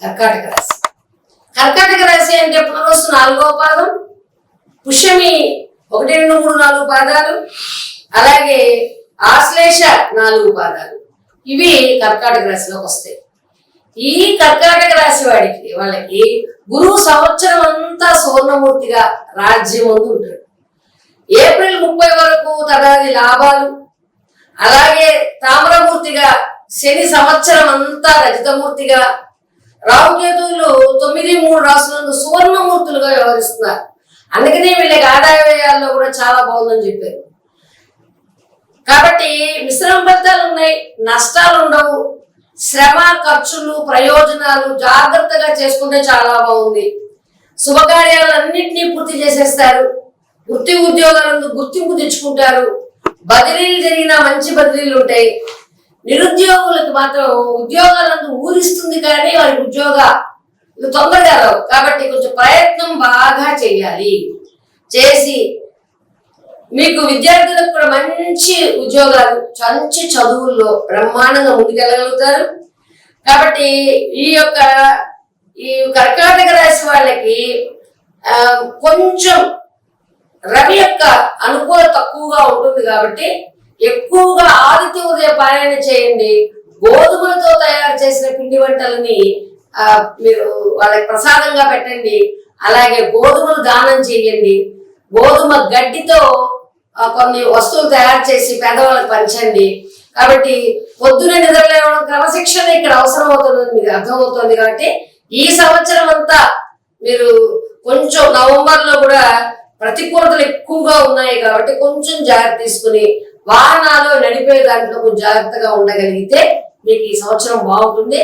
కర్కాటక రాశి. కర్కాటక రాశి అంటే పునర్వసు 4వ పాదం, పుష్యమి 1, 2, 3, 4 పాదాలు, అలాగే ఆశ్లేష 4 పాదాలు. ఇవి కర్కాటక రాశిలోకి వస్తాయి. ఈ కర్కాటక రాశి వాళ్ళకి గురువు సంవత్సరం అంతా సువర్ణమూర్తిగా రాజ్యం ఉంటాడు. ఏప్రిల్ 30 వరకు తదాది లాభాలు, అలాగే తామ్రమూర్తిగా శని సంవత్సరం అంతా రజితమూర్తిగా, రాహుకేతువులు 9, 3 రాసులందు సువర్ణమూర్తులుగా వ్యవహరిస్తున్నారు. అందుకనే వీళ్ళకి ఆదాయ వ్యయాల్లో కూడా చాలా బాగుందని చెప్పారు. కాబట్టి మిశ్రమ ఫలితాలు ఉన్నాయి, నష్టాలు ఉండవు. శ్రమ, ఖర్చులు, ప్రయోజనాలు జాగ్రత్తగా చేసుకుంటే చాలా బాగుంది. శుభకార్యాలన్నింటినీ పూర్తి చేసేస్తారు. వృత్తి ఉద్యోగాలందు గుర్తింపు తెచ్చుకుంటారు. బదిలీలు జరిగిన మంచి బదిలీలు ఉంటాయి. నిరుద్యోగులకు మాత్రం ఉద్యోగాలందు ఊరిస్తుంది, కానీ వారికి ఉద్యోగాలు తొందరగా రావు. కాబట్టి కొంచెం ప్రయత్నం బాగా చేయాలి. చేసి మీకు విద్యార్థులకు కూడా మంచి ఉద్యోగాలు, మంచి చదువుల్లో బ్రహ్మాండంగా ముందుకెళ్ళగలుగుతారు. కాబట్టి ఈ కర్కాటక రాశి వాళ్ళకి కొంచెం రవి యొక్క అనుకూలత తక్కువగా ఉంటుంది. కాబట్టి ఎక్కువగా ఆదిత్య ఉదయ పారాయణ చేయండి. గోధుమలతో తయారు చేసిన పిండి వంటలని మీరు వాళ్ళకి ప్రసాదంగా పెట్టండి. అలాగే గోధుమలు దానం చేయండి. గోధుమ గడ్డితో కొన్ని వస్తువులు తయారు చేసి పేదవాళ్ళకి పంచండి. కాబట్టి పొద్దున నిద్రలేవడం క్రమశిక్షణ ఇక్కడ అవసరం అవుతుంది, మీకు అర్థమవుతుంది. కాబట్టి ఈ సంవత్సరం అంతా మీరు కొంచెం నవంబర్లో కూడా ప్రతికూలతలు ఎక్కువగా ఉన్నాయి. కాబట్టి కొంచెం జాగ్రత్త తీసుకుని వాహనాలు నడిపే దాంట్లో కొంచెం జాగ్రత్తగా ఉండగలిగితే మీకు ఈ సంవత్సరం బాగుంటుంది.